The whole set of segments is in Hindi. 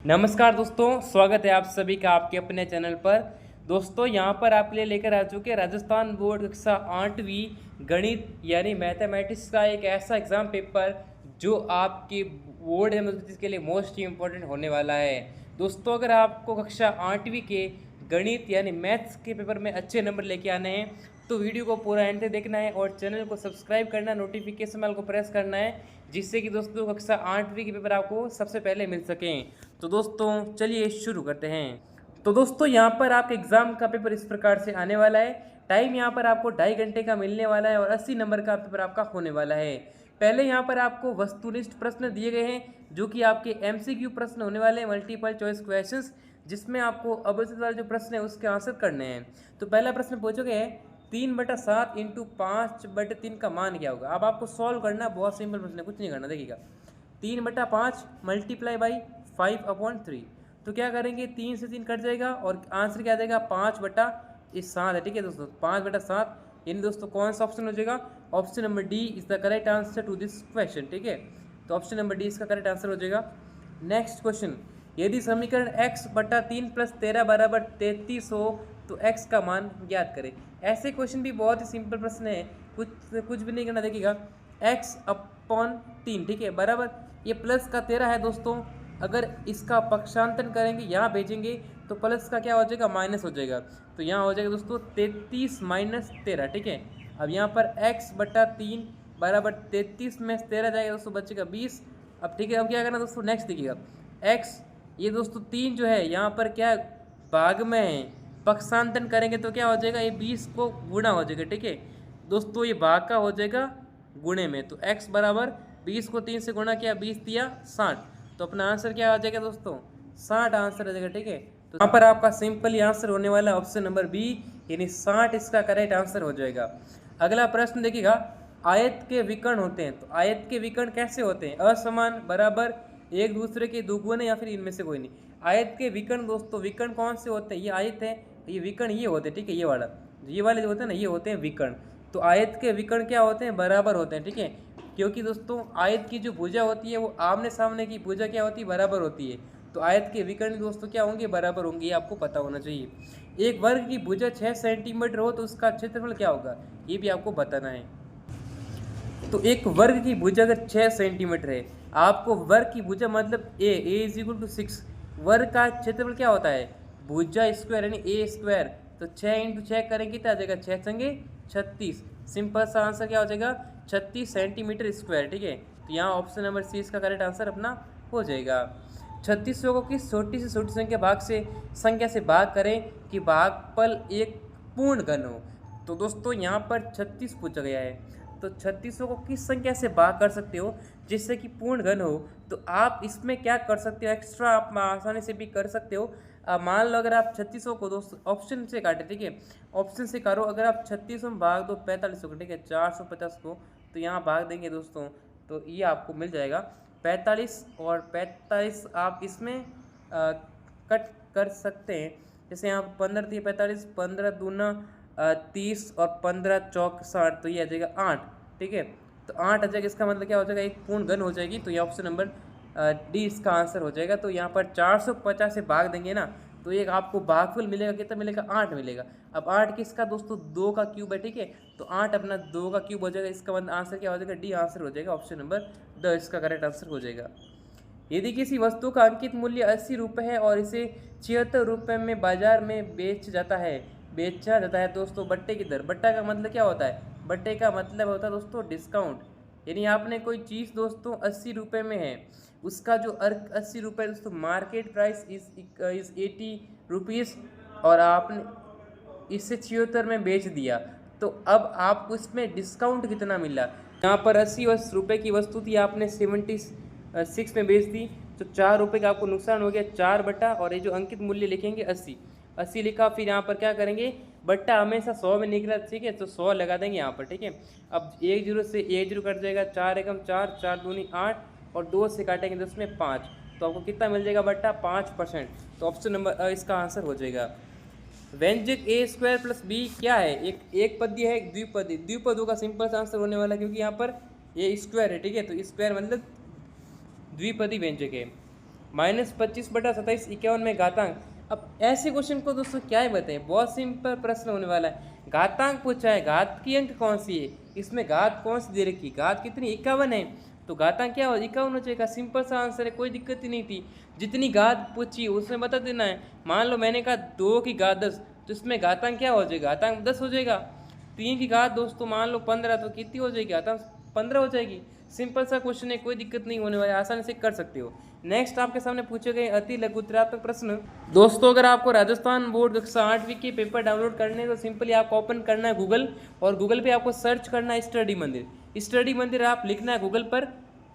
नमस्कार दोस्तों, स्वागत है आप सभी का आपके अपने चैनल पर। दोस्तों यहाँ पर आपके लिए लेकर आ चुके हैं राजस्थान बोर्ड कक्षा 8वीं गणित यानी मैथमेटिक्स का एक ऐसा एग्ज़ाम पेपर जो आपके बोर्ड एग्जाम के लिए मोस्ट इम्पोर्टेंट होने वाला है। दोस्तों अगर आपको कक्षा 8वीं के गणित यानी मैथ्स के पेपर में अच्छे नंबर लेके आने हैं तो वीडियो को पूरा एंड तक देखना है और चैनल को सब्सक्राइब करना, नोटिफिकेशन बेल को प्रेस करना है, जिससे कि दोस्तों कक्षा 8वीं के पेपर आपको सबसे पहले मिल सकें। तो दोस्तों चलिए शुरू करते हैं। तो दोस्तों यहाँ पर आपके एग्ज़ाम का पेपर इस प्रकार से आने वाला है। टाइम यहाँ पर आपको 2.5 घंटे का मिलने वाला है और 80 नंबर का पेपर आपका होने वाला है। पहले यहाँ पर आपको वस्तुनिष्ठ प्रश्न दिए गए हैं जो कि आपके MCQ प्रश्न होने वाले हैं, मल्टीपल चॉइस क्वेश्चंस, जिसमें आपको अवस्थित वाले जो प्रश्न है उसके आंसर करने हैं। तो पहला प्रश्न पूछोगे है 3/7 इंटू 5/3 का मान क्या होगा। अब आपको सॉल्व करना, बहुत सिंपल प्रश्न है, कुछ नहीं करना। देखिएगा 3/5 मल्टीप्लाई बाई 5/3, तो क्या करेंगे 3 से 3 कट जाएगा और आंसर क्या आ जाएगा 5/7 है। ठीक है दोस्तों, 5/7 यानी दोस्तों कौन सा ऑप्शन हो जाएगा, option number D is the correct answer to this question. ठीक है, तो ऑप्शन नंबर डी इसका करेक्ट आंसर हो जाएगा। नेक्स्ट क्वेश्चन, यदि समीकरण x/3 + 13 = 33 हो तो x का मान ज्ञात करें। ऐसे क्वेश्चन भी बहुत ही सिंपल प्रश्न है, कुछ भी नहीं करना। देखिएगा x/3, ठीक है, बराबर ये प्लस का 13 है दोस्तों। अगर इसका पक्षांतरण करेंगे, यहाँ भेजेंगे तो प्लस का क्या हो जाएगा, माइनस हो जाएगा। तो यहाँ हो जाएगा दोस्तों 33 - 13। ठीक है, अब यहाँ पर x/3 = 33 में 13 जाएगा दोस्तों, बचेगा 20। अब ठीक है, अब क्या करना दोस्तों, नेक्स्ट देखिएगा x, ये दोस्तों 3 जो है यहाँ पर क्या भाग में है, पक्षांतरण करेंगे तो क्या हो जाएगा, ये 20 को गुणा हो जाएगा। ठीक है दोस्तों, ये भाग का हो जाएगा गुणे में, तो x बराबर 20 को 3 से गुणा किया, 20 दिया 60, तो अपना आंसर क्या आ जाएगा दोस्तों, 60 आंसर आ जाएगा। ठीक है, तो यहाँ पर आपका सिंपल ही आंसर होने वाला है ऑप्शन नंबर बी, यानी 60 इसका करेक्ट आंसर हो जाएगा। अगला प्रश्न देखिएगा, आयत के विकर्ण होते हैं, तो आयत के विकर्ण कैसे होते हैं, असमान, बराबर, एक दूसरे के दुगुने या फिर इनमें से कोई नहीं। आयत के विकर्ण दोस्तों, विकर्ण कौन से होते हैं, ये आयत है, ये विकर्ण ये होते हैं। ठीक है, ये वाले जो होते हैं ना, ये होते हैं विकर्ण। तो आयत के विकर्ण क्या होते हैं, बराबर होते हैं। ठीक है, क्योंकि दोस्तों आयत की जो भुजा होती है वो आमने सामने की भुजा क्या होती है, बराबर होती है। तो आयत के विकर्ण दोस्तों क्या होंगे, बराबर होंगे, ये आपको पता होना चाहिए। एक वर्ग की भुजा 6 सेंटीमीटर हो तो उसका क्षेत्रफल क्या होगा, ये भी आपको बताना है। तो एक वर्ग की भुजा अगर 6 सेंटीमीटर है, आपको वर्ग की भुजा मतलब ए = 6, वर्ग का क्षेत्रफल क्या होता है, भुजा स्क्वायर यानी A², तो 6 × 6 करेंगे कितना आ जाएगा, 6 संगे 36, सिंपल सा आंसर क्या हो जाएगा, 36 सेंटीमीटर स्क्वायर। ठीक है, तो यहाँ ऑप्शन नंबर सी इसका करेक्ट आंसर अपना हो जाएगा। 3600 को किस छोटी से छोटी संख्या से भाग करें कि भागफल एक पूर्ण घन हो। तो दोस्तों यहाँ पर 36 पूछा गया है, तो 3600 को किस संख्या से भाग कर सकते हो जिससे कि पूर्ण घन हो। तो आप इसमें क्या कर सकते हो, एक्स्ट्रा आप आसानी से भी कर सकते हो। मान लो अगर आप 3600 को दोस्तों ऑप्शन से काटे, ठीक है, ऑप्शन से करो, अगर आप 3600 में भाग दो 4500 को, ठीक है, 450 को, तो यहाँ भाग देंगे दोस्तों, तो ये आपको मिल जाएगा 45 और 45 आप इसमें कट कर सकते हैं। जैसे यहाँ 15 थी 45, 15 दूना 30 और 15 चौक 60, तो ये आ जाएगा 8। ठीक है, तो 8 आ जाएगा, इसका मतलब क्या हो जाएगा, एक पूर्ण घन हो जाएगी। तो ये ऑप्शन नंबर डी इसका आंसर हो जाएगा। तो यहाँ पर 450 से भाग देंगे ना, तो एक आपको भागफल मिलेगा, कितना मिलेगा, 8 मिलेगा। अब 8 किसका दोस्तों, 2 का क्यूब है। ठीक है, तो 8 अपना 2 का क्यूब हो जाएगा, इसका मतलब आंसर क्या हो जाएगा, डी आंसर हो जाएगा, ऑप्शन नंबर द इसका करेक्ट आंसर हो जाएगा। यदि किसी वस्तु का अंकित मूल्य 80 रुपये है और इसे 76 रुपये में बाजार में बेचा जाता है दोस्तों, बट्टे की दर, बट्टा का मतलब क्या होता है, बट्टे का मतलब होता है दोस्तों डिस्काउंट। यानी आपने कोई चीज़ दोस्तों 80 रुपये में है, उसका जो 80 रुपये दोस्तों मार्केट प्राइस इज 80 रुपीज़, और आपने इसे 76 में बेच दिया, तो अब आपको इसमें डिस्काउंट कितना मिला। यहाँ पर 80 रुपये की वस्तु थी, आपने 76 में बेच दी, तो 4 रुपये का आपको नुकसान हो गया, 4 बटा, और ये जो अंकित मूल्य लिखेंगे 80 लिखा, फिर यहाँ पर क्या करेंगे, बट्टा हमेशा 100 में निकला, ठीक है, तो 100 लगा देंगे यहाँ पर। ठीक है, अब 1 0 से 1 0 कट जाएगा, 4 एकम 4, 4 दूनी 8, और 2 से काटेंगे तो उसमें 5, तो आपको कितना मिल जाएगा, बट्टा 5%। तो ऑप्शन नंबर इसका आंसर हो जाएगा। व्यंजक A² + B क्या है, एक पद्य है, द्विपदी, द्विपदों का सिंपल आंसर होने वाला है, क्योंकि यहाँ पर A² है। ठीक है, तो स्क्वायर मतलब द्विपदी व्यंजक है। -25/27 51 में घातांक। अब ऐसे क्वेश्चन को दोस्तों क्या ही बताएं, बहुत सिंपल प्रश्न होने वाला है। घातांक पूछा है, घात की अंक कौन सी है, इसमें घात कौन सी दे रखी, घात कितनी 51 है, तो घातांक क्या हो 51 हो जाएगा। सिंपल सा आंसर है, कोई दिक्कत ही नहीं थी। जितनी घात पूछी उसमें बता देना है। मान लो मैंने कहा 2 की घात 10, तो इसमें घातांक क्या हो जाएगा, घातांक 10 हो जाएगा। 3 की घात दोस्तों मान लो 15, तो कितनी हो जाएगी, घातांक 15 हो जाएगी। सिंपल सा क्वेश्चन है, कोई दिक्कत नहीं होने वाली, आसानी से कर सकते हो। नेक्स्ट आपके सामने पूछे गए अति लघुत्रात्मक प्रश्न। दोस्तों अगर आपको राजस्थान बोर्ड कक्षा 8वीं के पेपर डाउनलोड करने हैं तो सिंपली आपको ओपन करना है गूगल, और गूगल पे आपको सर्च करना है स्टडी मंदिर। स्टडी मंदिर आप लिखना है गूगल पर,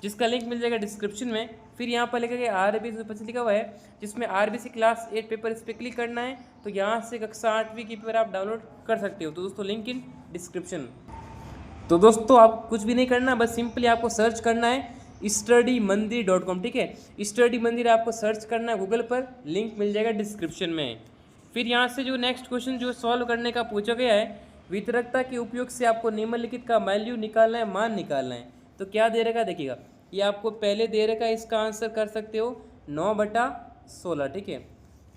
जिसका लिंक मिल जाएगा डिस्क्रिप्शन में। फिर यहाँ पर लिखा गया RBC लिखा हुआ है, जिसमें RBC क्लास 8 पेपर, इस पर क्लिक करना है। तो यहाँ से कक्षा 8वीं की पेपर आप डाउनलोड कर सकते हो। तो दोस्तों लिंक इन डिस्क्रिप्शन। तो दोस्तों आप कुछ भी नहीं करना, बस सिंपली आपको सर्च करना है studymandir.com, ठीक है। स्टडी मंदिर आपको सर्च करना है गूगल पर, लिंक मिल जाएगा डिस्क्रिप्शन में। फिर यहाँ से जो नेक्स्ट क्वेश्चन जो सॉल्व करने का पूछा गया है, वितरकता के उपयोग से आपको निम्नलिखित का वैल्यू निकालना है, मान निकालना है। तो क्या दे रखा देखिएगा, ये आपको पहले दे रखा है, इसका आंसर कर सकते हो 9/16, ठीक है।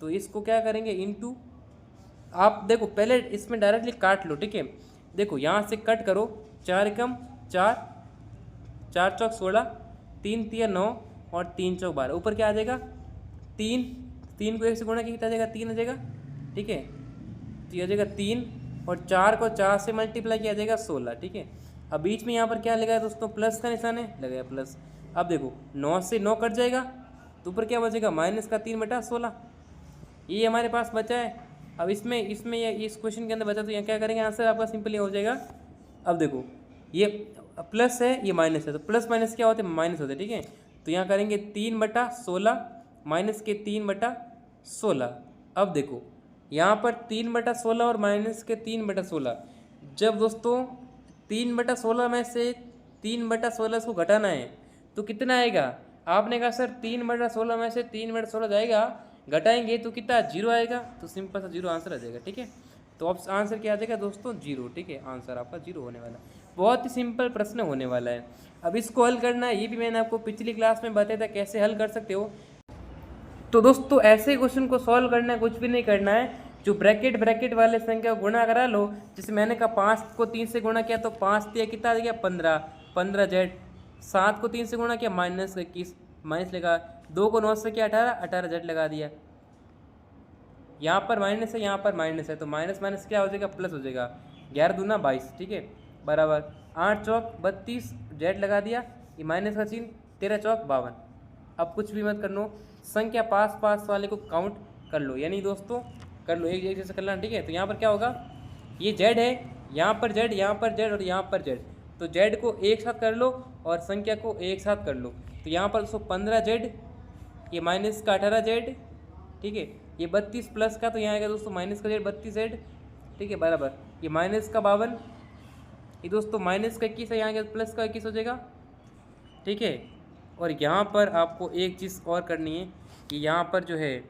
तो इसको क्या करेंगे इंटू, आप देखो पहले इसमें डायरेक्टली काट लो, ठीक है। देखो यहाँ से कट करो, 4 एकम 4, 4 चौक 16, 3 तिया 9 और 3 चौक 12। ऊपर क्या आ जाएगा 3, 3 को 1 से गुणा किया आ जाएगा 3 आ जाएगा, ठीक है। तो ये आ जाएगा 3, और 4 को 4 से मल्टीप्लाई किया जाएगा 16, ठीक है। अब बीच में यहाँ पर क्या लगा है दोस्तों, प्लस का निशान है, लगाया प्लस। अब देखो 9 से 9 कट जाएगा, तो ऊपर क्या बचेगा -3/16, ये हमारे पास बचा है। अब इसमें ये इस क्वेश्चन के अंदर बचा, तो यहाँ क्या करेंगे, आंसर आपका सिंपल हो जाएगा। अब देखो ये प्लस है, ये माइनस है, तो प्लस माइनस क्या होते हैं, माइनस होते हैं, ठीक है। तो यहाँ करेंगे 3/16 माइनस के 3/16। अब देखो यहाँ पर 3/16 और माइनस के 3/16। जब दोस्तों 3/16 में से 3/16 को घटाना है तो कितना आएगा, आपने कहा सर 3/16 में से 3/16 जाएगा, घटाएंगे तो कितना 0 आएगा, तो सिंपल सा 0 आंसर आ जाएगा, ठीक है। तो अब आंसर क्या आ जाएगा दोस्तों 0, ठीक है। आंसर आपका 0 होने वाला है। बहुत ही सिंपल प्रश्न होने वाला है। अब इसको हल करना है, ये भी मैंने आपको पिछली क्लास में बताया था कैसे हल कर सकते हो। तो दोस्तों ऐसे क्वेश्चन को सॉल्व करना है, कुछ भी नहीं करना है, जो ब्रैकेट वाले संख्या को गुणा करा लो। जैसे मैंने कहा 5 को 3 से गुणा किया तो 5 दिया कितना आ गया 15 जेड। 7 को 3 से गुणा किया -21 माइनस लगा। 2 को 9 से किया 18 जेड लगा दिया। यहाँ पर माइनस है, यहाँ पर माइनस है, तो माइनस माइनस क्या हो जाएगा, प्लस हो जाएगा। 11 दूना 22, ठीक है, बराबर 8 चौक 32 जेड लगा दिया, ये माइनस का चिन्ह, 13 चौक 52। अब कुछ भी मत कर लो, संख्या पास पास वाले को काउंट कर लो, यानी दोस्तों कर लो एक जैसे कर लेना, ठीक है। तो यहाँ पर क्या होगा, ये जेड है, यहाँ पर जेड, यहाँ पर जेड और यहाँ पर जेड, तो जेड को एक साथ कर लो और संख्या को एक साथ कर लो। तो यहाँ पर दोस्तों 15 जेड, ये माइनस का 18 जेड, ठीक है। ये 32 प्लस का, तो यहाँ आएगा दोस्तों माइनस का जेड 32 जेड, ठीक है, बराबर। ये माइनस का 52, ये दोस्तों माइनस का 21 है, यहाँ आएगा प्लस का 21 हो जाएगा, ठीक है। और यहाँ पर आपको एक चीज़ और करनी है कि यहाँ पर जो है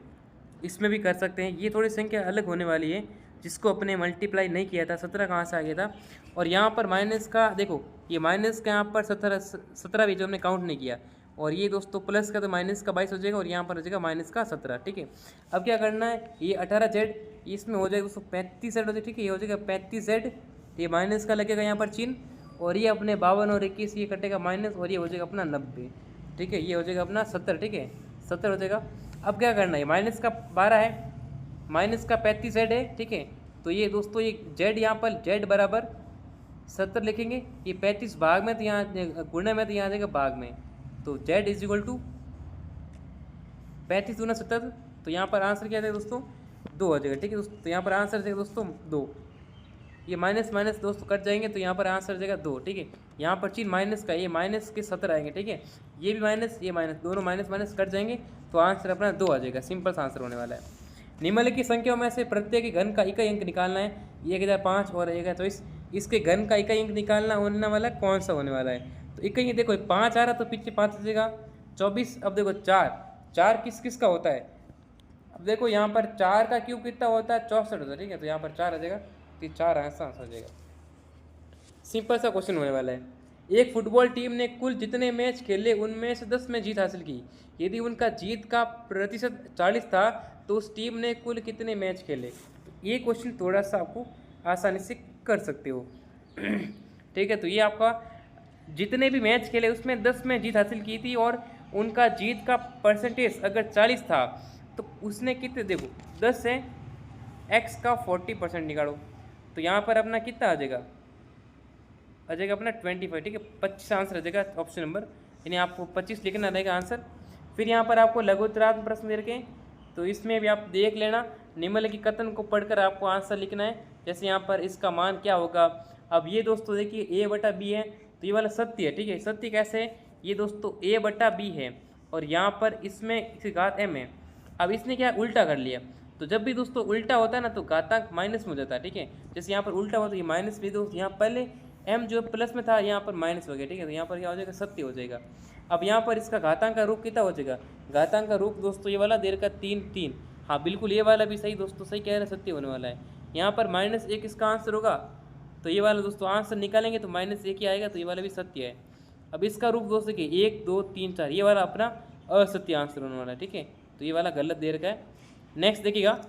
इसमें भी कर सकते हैं, ये थोड़ी संख्या अलग होने वाली है जिसको अपने मल्टीप्लाई नहीं किया था। 17 कहाँ से आ गया था, और यहाँ पर माइनस का देखो, ये माइनस का यहाँ पर 17 भी जो हमने काउंट नहीं किया, और ये दोस्तों प्लस का तो माइनस का 22 हो जाएगा, और यहाँ पर हो जाएगा माइनस का 17, ठीक है। अब क्या करना है, ये 18 जेड, इसमें हो जाएगा दोस्तों 35 जेड हो जाएगा, ठीक है, ये हो जाएगा 35 जेड, ये माइनस का लगेगा यहाँ पर चिन्ह, और ये अपने 52 और 21 ये कटेगा माइनस, और ये हो जाएगा अपना 90, ठीक है, ये हो जाएगा अपना 70, ठीक है, 70 हो जाएगा। अब क्या करना है, माइनस का 12 है, माइनस का 35 जेड है, ठीक है। तो ये दोस्तों ये जेड यहाँ पर जेड बराबर 70 लिखेंगे, ये 35 भाग में, तो यहाँ गुणे में, तो यहाँ आ जाएगा भाग में, तो जेड इज इक्वल टू 35 दूना 70, तो यहाँ पर आंसर क्या जाएगा दोस्तों 2 हो जाएगा, ठीक है दोस्तों। तो यहाँ पर आंसर जाएगा दोस्तों 2, ये माइनस माइनस दोस्तों कट जाएंगे, तो यहाँ पर आंसर जाएगा 2, ठीक है। यहाँ पर चिन्ह माइनस का, ये माइनस के 70 आएंगे, ठीक है, ये भी माइनस ये माइनस, दोनों माइनस माइनस कट जाएंगे, तो आंसर अपना 2 आ जाएगा। सिंपल सा आंसर होने वाला है। निम्नलिखित संख्याओं में से प्रत्येक घन का इकाई अंक निकालना है, 1005 और 1024, इसके घन का इकाई अंक निकालना होने वाला है, कौन सा होने वाला है। तो इकाई देखो 5 आ रहा तो पीछे 5 आ जाएगा, 24। अब देखो 4 किस किस का होता है, अब देखो यहाँ पर 4 का क्यूब कितना होता है 64 होता है, ठीक है, तो यहाँ पर 4 आ जाएगा, तो 4 आंसर आ जाएगा। सिंपल सा क्वेश्चन होने वाला है। एक फुटबॉल टीम ने कुल जितने मैच खेले उनमें से 10 में जीत हासिल की। यदि उनका जीत का प्रतिशत 40 था तो उस टीम ने कुल कितने मैच खेले। ये क्वेश्चन थोड़ा सा आपको आसानी से कर सकते हो। ठीक है, तो ये आपका जितने भी मैच खेले उसमें 10 में जीत हासिल की थी और उनका जीत का परसेंटेज अगर 40 था तो उसने कितने, देखो 10 है, x का 40% निकालो तो यहाँ पर अपना कितना आ जाएगा अपना 25। ठीक है, 25 आंसर आ जाएगा ऑप्शन नंबर, यानी आपको 25 लिखना रहेगा आंसर। फिर यहाँ पर आपको लघुत्तरात्मक प्रश्न दे रखे, तो इसमें भी आप देख लेना, निम्नलिखित कथन को पढ़कर आपको आंसर लिखना है। जैसे यहाँ पर इसका मान क्या होगा। अब ये दोस्तों देखिए a/b है, तो ये वाला सत्य है। ठीक है, सत्य कैसे है, ये दोस्तों a/b है और यहाँ पर इसमें इसकी घात m है। अब इसने क्या उल्टा कर लिया, तो जब भी दोस्तों उल्टा होता है ना तो घातांक माइनस में हो जाता है। ठीक है, जैसे यहाँ पर उल्टा हुआ तो ये माइनस भी, दोस्तों यहाँ पहले m जो प्लस में था यहाँ पर माइनस हो गया। ठीक है, तो यहाँ पर क्या हो जाएगा, सत्य हो जाएगा। अब यहाँ पर इसका घातांक का रूप कितना हो जाएगा, घातांक का रूप दोस्तों ये वाला दे रखा 3। हाँ बिल्कुल, ये वाला भी सही दोस्तों, सही कह रहे हैं, सत्य होने वाला है। यहाँ पर -1 इसका आंसर होगा, तो ये वाला दोस्तों आंसर निकालेंगे तो -1 ही आएगा, तो ये वाला भी सत्य है। अब इसका रूप दोस्तों कि 1 2 3 4, ये वाला अपना असत्य आंसर होने वाला है। ठीक है, तो ये वाला गलत दे रखा है। नेक्स्ट देखिएगा,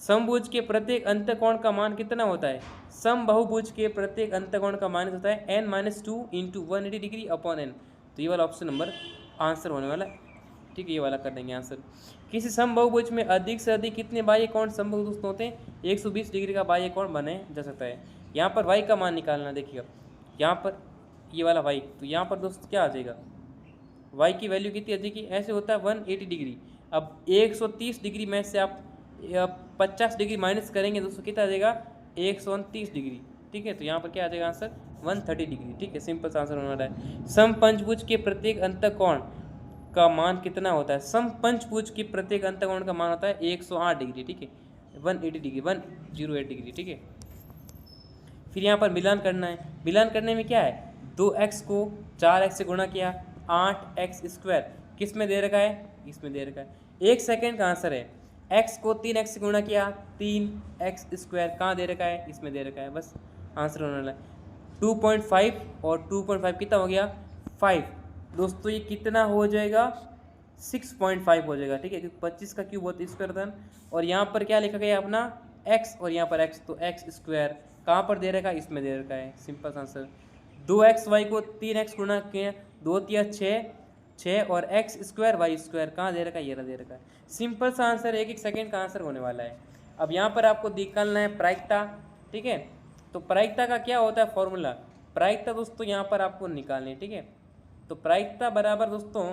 समभुज के प्रत्येक अंतकोण का मान कितना होता है। समबाहुभुज के प्रत्येक अंतकोण का मान होता है n-2 × 180 डिग्री अपॉन n, तो ये वाला ऑप्शन नंबर आंसर होने वाला है। ठीक है, ये वाला कर देंगे आंसर। किसी समबाहुभुज में अधिक से अधिक कितने बाह्य कोण संभव दोस्तों होते हैं, 120 डिग्री का बाह्य कोण बने जा सकता है। यहाँ पर y का मान निकालना, देखिएगा यहाँ पर ये वाला y, तो यहाँ पर दोस्तों क्या आ जाएगा, y की वैल्यू कितनी आ जाएगी, ऐसे होता है 180 डिग्री। अब 130 डिग्री में से आप 50 डिग्री माइनस करेंगे दोस्तों कितना आ जाएगा, 129 डिग्री। ठीक है, तो यहाँ पर क्या आ जाएगा आंसर, 130 डिग्री। ठीक है, सिंपल सा आंसर होने वाला है। समपंचभुज के प्रत्येक अंतकोण का मान कितना होता है, समपंचभुज के प्रत्येक अंतकोण का मान होता है 108 डिग्री। ठीक है, 180 डिग्री, 108 डिग्री। ठीक है, फिर यहाँ पर मिलान करना है। मिलान करने में क्या है, 2x को 4x से गुणा किया, 8x², किस में दे रखा है, इसमें दे रखा है। 1 सेकेंड का आंसर है, x को 3x से गुणा किया, 3x², कहाँ दे रखा है, इसमें दे रखा है, बस आंसर होने वाला है। 2.5 और 2.5 कितना हो गया, 5 दोस्तों, ये कितना हो जाएगा, 6.5 हो जाएगा। ठीक है, क्योंकि 25 का क्यूब होता है स्क्वायर धन, और यहाँ पर क्या लिखा गया अपना x और यहाँ पर x, तो x² कहाँ पर दे रखा है, इसमें दे रखा है, सिंपल आंसर। 2xy को 3x गुणा किया, 2 × 6 और x² y² कहाँ दे रखा है, ये दे रखा है। सिंपल सा आंसर, 1 सेकेंड का आंसर होने वाला है। अब यहाँ पर आपको निकालना है प्रायिकता। ठीक है, तो प्रायिकता का क्या होता है फॉर्मूला, प्रायिकता दोस्तों यहाँ पर आपको निकालनी है। ठीक है, तो प्रायिकता बराबर दोस्तों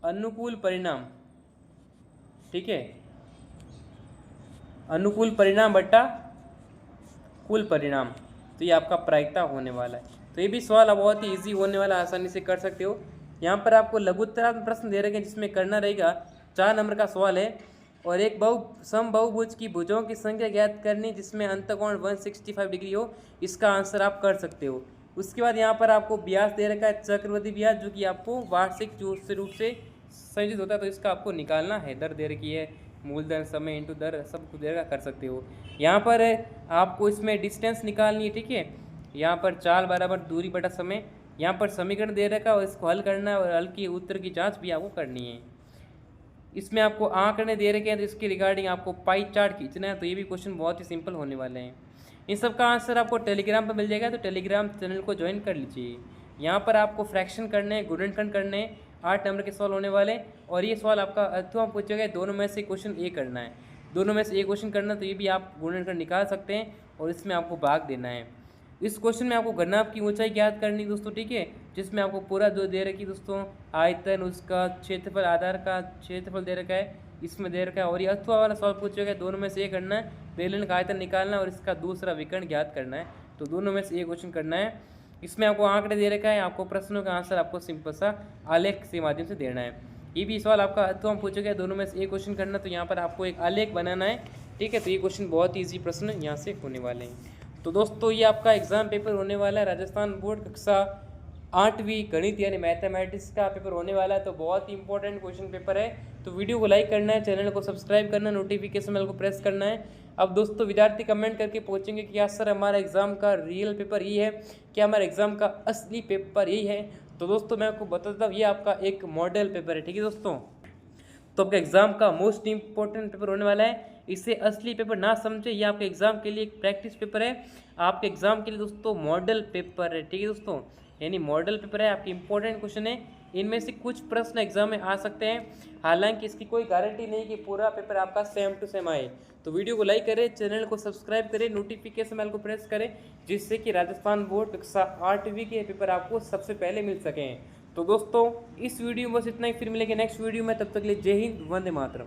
अनुकूल परिणाम। ठीक है, अनुकूल परिणाम बटा कुल परिणाम, तो ये आपका प्रायिकता होने वाला है। तो ये भी सवाल बहुत ही इजी होने वाला, आसानी से कर सकते हो। यहाँ पर आपको लघुत्तरात्मक प्रश्न दे रखे हैं जिसमें करना रहेगा 4 नंबर का सवाल है, और एक समबाहुभुज की भुजों की संख्या ज्ञात करनी जिसमें अंतकोण 165 डिग्री हो, इसका आंसर आप कर सकते हो। उसके बाद यहाँ पर आपको ब्याज दे रखा है, चक्रवृद्धि ब्याज, जो कि आपको वार्षिक रूप से संयोजित होता है, तो इसका आपको निकालना है। दर दे रखी है, मूलधन समय इंटू दर, सब कुछ देगा, कर सकते हो। यहाँ पर आपको इसमें डिस्टेंस निकालनी है। ठीक है, यहाँ पर चाल बराबर दूरी बटा समय, यहाँ पर समीकरण दे रखा है और इसको हल करना है, और हल की उत्तर की जांच भी आपको करनी है। इसमें आपको आंकड़े दे रखे हैं, तो इसके रिगार्डिंग आपको पाई चार्ट खींचना है, तो ये भी क्वेश्चन बहुत ही सिंपल होने वाले हैं। इन सब का आंसर आपको टेलीग्राम पर मिल जाएगा, तो टेलीग्राम चैनल को ज्वाइन कर लीजिए। यहाँ पर आपको फ्रैक्शन करने हैं, गुणनखंड करने हैं, 8 नंबर के सवाल होने वाले, और ये सवाल आपका अथवा पूछा गया, दोनों में से क्वेश्चन ए करना है, दोनों में से एक क्वेश्चन करना, तो ये भी आप गुणनखंड निकाल सकते हैं और इसमें आपको भाग देना है। इस क्वेश्चन में आपको घनाभ की ऊंचाई ज्ञात करनी दोस्तों। ठीक है, जिसमें आपको पूरा जो दे रखी दोस्तों, आयतन, उसका क्षेत्रफल, आधार का क्षेत्रफल दे रखा है, इसमें दे रखा है, और ये अथवा वाला सवाल पूछा गया, दोनों में से एक करना है, बेलन का आयतन निकालना है और इसका दूसरा विकर्ण ज्ञात करना है, तो दोनों में से एक क्वेश्चन करना है। इसमें आपको आंकड़े दे रखा है, आपको प्रश्नों का आंसर आपको सिंपल सा आलेख के माध्यम से देना है। ये भी सवाल आपका अथवा पूछा गया, दोनों में से एक क्वेश्चन करना, तो यहाँ पर आपको एक आलेख बनाना है। ठीक है, तो ये क्वेश्चन बहुत ही ईजी प्रश्न यहाँ से होने वाले हैं। तो दोस्तों ये आपका एग्ज़ाम पेपर होने वाला है राजस्थान बोर्ड कक्षा 8वीं गणित यानी मैथमेटिक्स का पेपर होने वाला है। तो बहुत ही इंपॉर्टेंट क्वेश्चन पेपर है। तो वीडियो को लाइक करना है, चैनल को सब्सक्राइब करना है, नोटिफिकेशन बेल को प्रेस करना है। अब दोस्तों विद्यार्थी कमेंट करके पूछेंगे कि क्या सर हमारा एग्ज़ाम का रियल पेपर यही है, क्या हमारे एग्ज़ाम का असली पेपर यही है? तो दोस्तों मैं आपको बता देता हूँ, ये आपका एक मॉडल पेपर है, ठीक है दोस्तों। तो आपका एग्ज़ाम का मोस्ट इंपॉर्टेंट पेपर होने वाला है। इसे असली पेपर ना समझे, ये आपके एग्ज़ाम के लिए एक प्रैक्टिस पेपर है। आपके एग्ज़ाम के लिए दोस्तों मॉडल पेपर है, ठीक है दोस्तों, यानी मॉडल पेपर है, आपके इंपॉर्टेंट क्वेश्चन है। इनमें से कुछ प्रश्न एग्जाम में आ सकते हैं, हालांकि इसकी कोई गारंटी नहीं कि पूरा पेपर आपका सेम टू सेम आए। तो वीडियो को लाइक करें, चैनल को सब्सक्राइब करें, नोटिफिकेशन बेल को प्रेस करें, जिससे कि राजस्थान बोर्ड कक्षा 8वीं के पेपर आपको सबसे पहले मिल सकें। तो दोस्तों इस वीडियो में बस इतना ही, फिर मिलेंगे नेक्स्ट वीडियो में, तब तक के लिए जय हिंद, वंदे मातरम।